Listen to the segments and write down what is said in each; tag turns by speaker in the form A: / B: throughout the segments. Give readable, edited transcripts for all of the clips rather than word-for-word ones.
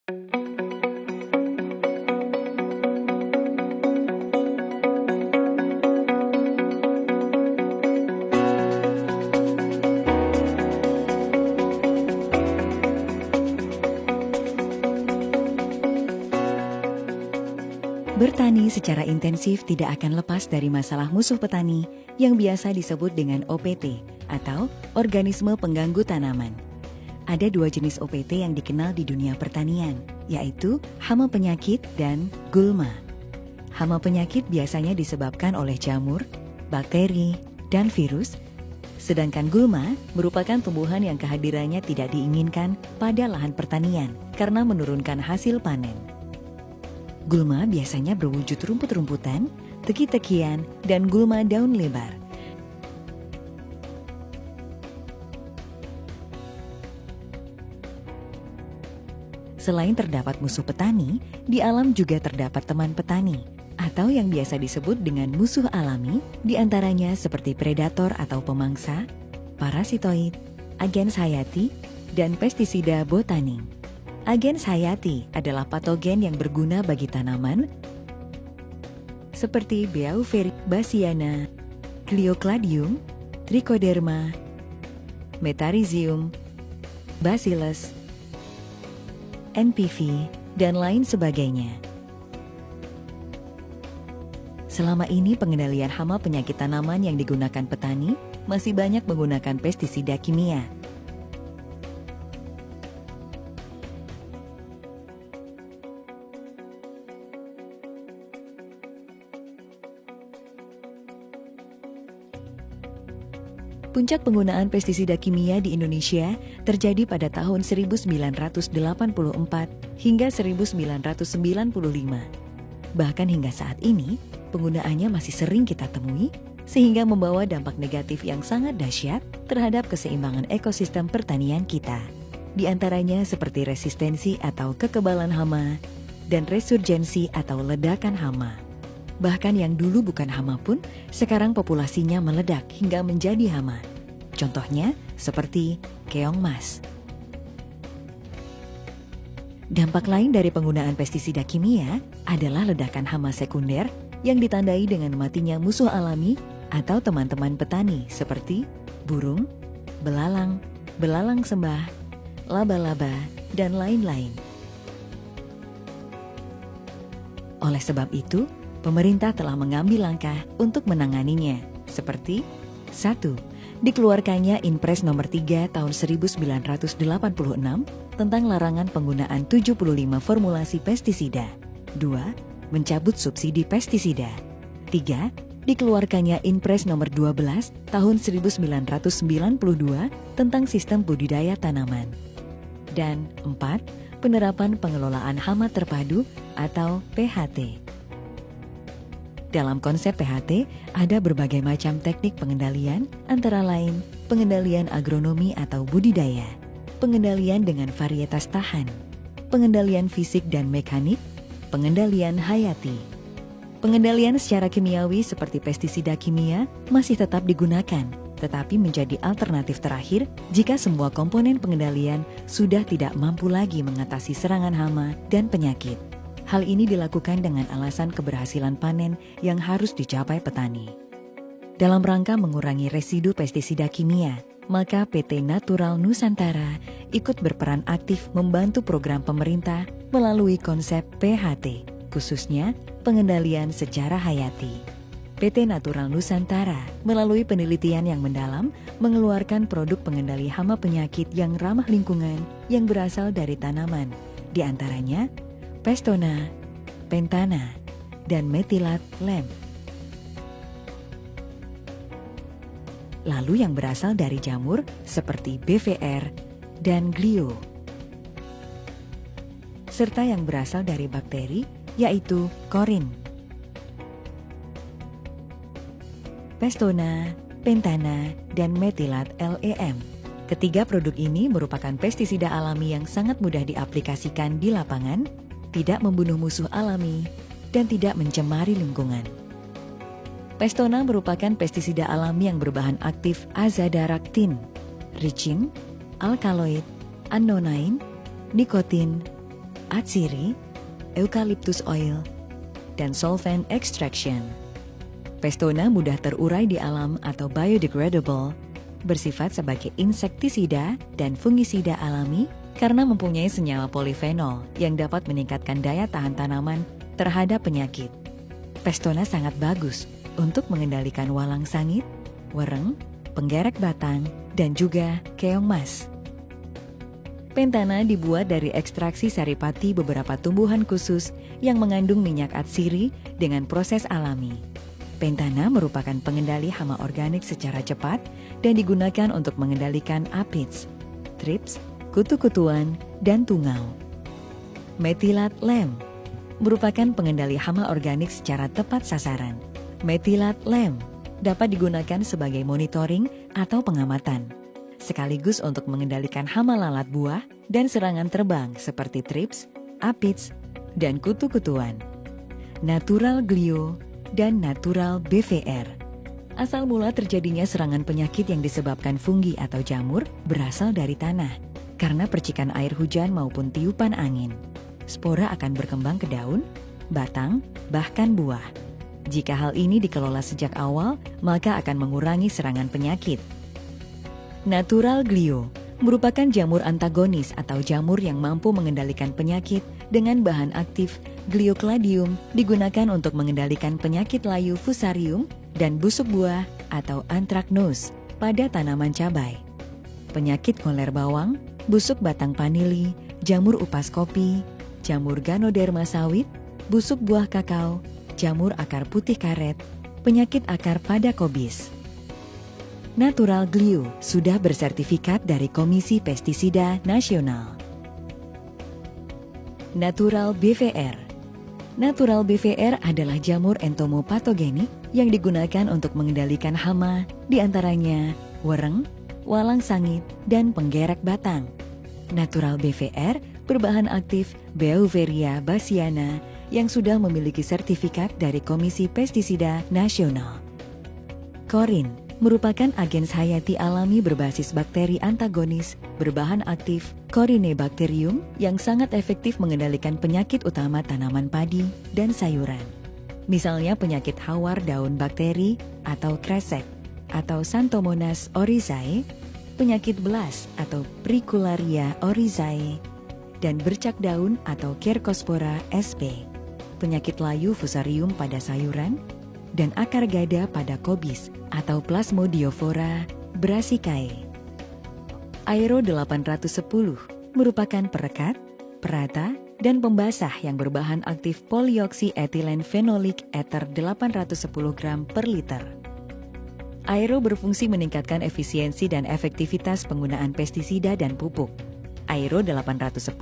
A: Bertani secara intensif tidak akan lepas dari masalah musuh petani yang biasa disebut dengan OPT atau organisme pengganggu tanaman. Ada dua jenis OPT yang dikenal di dunia pertanian, yaitu hama penyakit dan gulma. Hama penyakit biasanya disebabkan oleh jamur, bakteri, dan virus, sedangkan gulma merupakan tumbuhan yang kehadirannya tidak diinginkan pada lahan pertanian karena menurunkan hasil panen. Gulma biasanya berwujud rumput-rumputan, teki-tekian, dan gulma daun lebar. Selain terdapat musuh petani, di alam juga terdapat teman petani, atau yang biasa disebut dengan musuh alami, diantaranya seperti predator atau pemangsa, parasitoid, agens hayati, dan pestisida botaning. Agens hayati adalah patogen yang berguna bagi tanaman seperti Beauveria bassiana, Cleocladium, Trichoderma, Metarhizium, Bacillus, NPV, dan lain sebagainya. Selama ini pengendalian hama penyakit tanaman yang digunakan petani masih banyak menggunakan pestisida kimia. Puncak penggunaan pestisida kimia di Indonesia terjadi pada tahun 1984 hingga 1995. Bahkan hingga saat ini, penggunaannya masih sering kita temui, sehingga membawa dampak negatif yang sangat dahsyat terhadap keseimbangan ekosistem pertanian kita. Di antaranya seperti resistensi atau kekebalan hama, dan resurgensi atau ledakan hama. Bahkan yang dulu bukan hama pun, sekarang populasinya meledak hingga menjadi hama. Contohnya seperti keong mas. Dampak lain dari penggunaan pestisida kimia adalah ledakan hama sekunder yang ditandai dengan matinya musuh alami atau teman-teman petani seperti burung, belalang, belalang sembah, laba-laba, dan lain-lain. Oleh sebab itu, pemerintah telah mengambil langkah untuk menanganinya, seperti 1. Dikeluarkannya Inpres nomor 3 tahun 1986 tentang larangan penggunaan 75 formulasi pestisida. 2. Mencabut subsidi pestisida. 3. Dikeluarkannya Inpres nomor 12 tahun 1992 tentang sistem budidaya tanaman. Dan 4. Penerapan pengelolaan hama terpadu atau PHT. Dalam konsep PHT, ada berbagai macam teknik pengendalian, antara lain pengendalian agronomi atau budidaya, pengendalian dengan varietas tahan, pengendalian fisik dan mekanik, pengendalian hayati. Pengendalian secara kimiawi seperti pestisida kimia masih tetap digunakan, tetapi menjadi alternatif terakhir jika semua komponen pengendalian sudah tidak mampu lagi mengatasi serangan hama dan penyakit. Hal ini dilakukan dengan alasan keberhasilan panen yang harus dicapai petani. Dalam rangka mengurangi residu pestisida kimia, maka PT Natural Nusantara ikut berperan aktif membantu program pemerintah melalui konsep PHT, khususnya pengendalian secara hayati. PT Natural Nusantara melalui penelitian yang mendalam mengeluarkan produk pengendali hama penyakit yang ramah lingkungan yang berasal dari tanaman, di antaranya Pestona, Pentana, dan Metilat Lem. Lalu yang berasal dari jamur seperti BVR dan Glio. Serta yang berasal dari bakteri yaitu Korin. Pestona, Pentana, dan Metilat LEM. Ketiga produk ini merupakan pestisida alami yang sangat mudah diaplikasikan di lapangan, tidak membunuh musuh alami, dan tidak mencemari lingkungan. Pestona merupakan pestisida alami yang berbahan aktif azadirachtin, ricin, alkaloid, annonine, nikotin, atsiri, eucalyptus oil, dan solvent extraction. Pestona mudah terurai di alam atau biodegradable, bersifat sebagai insektisida dan fungisida alami karena mempunyai senyawa polifenol yang dapat meningkatkan daya tahan tanaman terhadap penyakit. Pestona sangat bagus untuk mengendalikan walang sangit, wereng, penggerek batang, dan juga keong mas. Pentana dibuat dari ekstraksi saripati beberapa tumbuhan khusus yang mengandung minyak atsiri dengan proses alami. Pentana merupakan pengendali hama organik secara cepat dan digunakan untuk mengendalikan aphids, thrips, kutu-kutuan, dan tungau. Methylat lem merupakan pengendali hama organik secara tepat sasaran. Methylat lem dapat digunakan sebagai monitoring atau pengamatan, sekaligus untuk mengendalikan hama lalat buah dan serangan terbang seperti thrips, aphids, dan kutu-kutuan. Natural glio dan natural BVR. Asal mula terjadinya serangan penyakit yang disebabkan fungi atau jamur berasal dari tanah. Karena percikan air hujan maupun tiupan angin, spora akan berkembang ke daun, batang, bahkan buah. Jika hal ini dikelola sejak awal, maka akan mengurangi serangan penyakit. Natural glio merupakan jamur antagonis atau jamur yang mampu mengendalikan penyakit dengan bahan aktif Gliocladium, digunakan untuk mengendalikan penyakit layu fusarium dan busuk buah atau anthracnose pada tanaman cabai. Penyakit ngoler bawang, busuk batang vanili, jamur upas kopi, jamur Ganoderma sawit, busuk buah kakao, jamur akar putih karet, penyakit akar pada kobis. Natural Glio sudah bersertifikat dari Komisi Pestisida Nasional. Natural BVR. Natural BVR adalah jamur entomopatogenik yang digunakan untuk mengendalikan hama, diantaranya wereng, walang sangit, dan penggerek batang. Natural BVR berbahan aktif Beauveria bassiana yang sudah memiliki sertifikat dari Komisi Pestisida Nasional. Korin merupakan agen hayati alami berbasis bakteri antagonis berbahan aktif Corynebacterium yang sangat efektif mengendalikan penyakit utama tanaman padi dan sayuran. Misalnya penyakit hawar daun bakteri atau kresek atau Xanthomonas oryzae, penyakit belas atau Pricularia oryzae, dan bercak daun atau Cercospora sp, penyakit layu fusarium pada sayuran, dan akar gada pada kobis atau Plasmodiofora brassicae. Aero 810 merupakan perekat, perata, dan pembasah yang berbahan aktif polioksietilen fenolik ether 810 gram per liter. Aero berfungsi meningkatkan efisiensi dan efektivitas penggunaan pestisida dan pupuk. Aero 810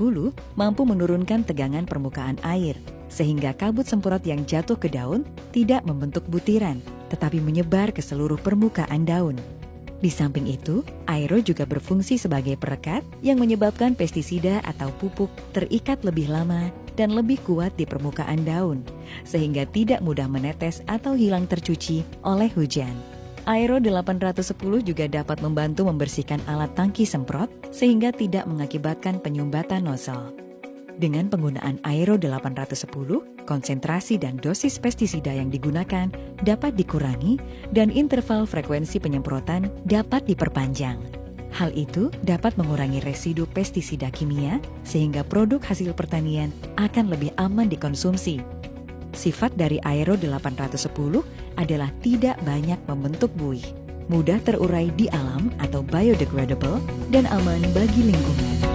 A: mampu menurunkan tegangan permukaan air, sehingga kabut semprot yang jatuh ke daun tidak membentuk butiran, tetapi menyebar ke seluruh permukaan daun. Di samping itu, Aero juga berfungsi sebagai perekat yang menyebabkan pestisida atau pupuk terikat lebih lama dan lebih kuat di permukaan daun, sehingga tidak mudah menetes atau hilang tercuci oleh hujan. Aero 810 juga dapat membantu membersihkan alat tangki semprot sehingga tidak mengakibatkan penyumbatan nozzle. Dengan penggunaan Aero 810, konsentrasi dan dosis pestisida yang digunakan dapat dikurangi dan interval frekuensi penyemprotan dapat diperpanjang. Hal itu dapat mengurangi residu pestisida kimia sehingga produk hasil pertanian akan lebih aman dikonsumsi. Sifat dari Aero 810 adalah tidak banyak membentuk buih, mudah terurai di alam atau biodegradable, dan aman bagi lingkungan.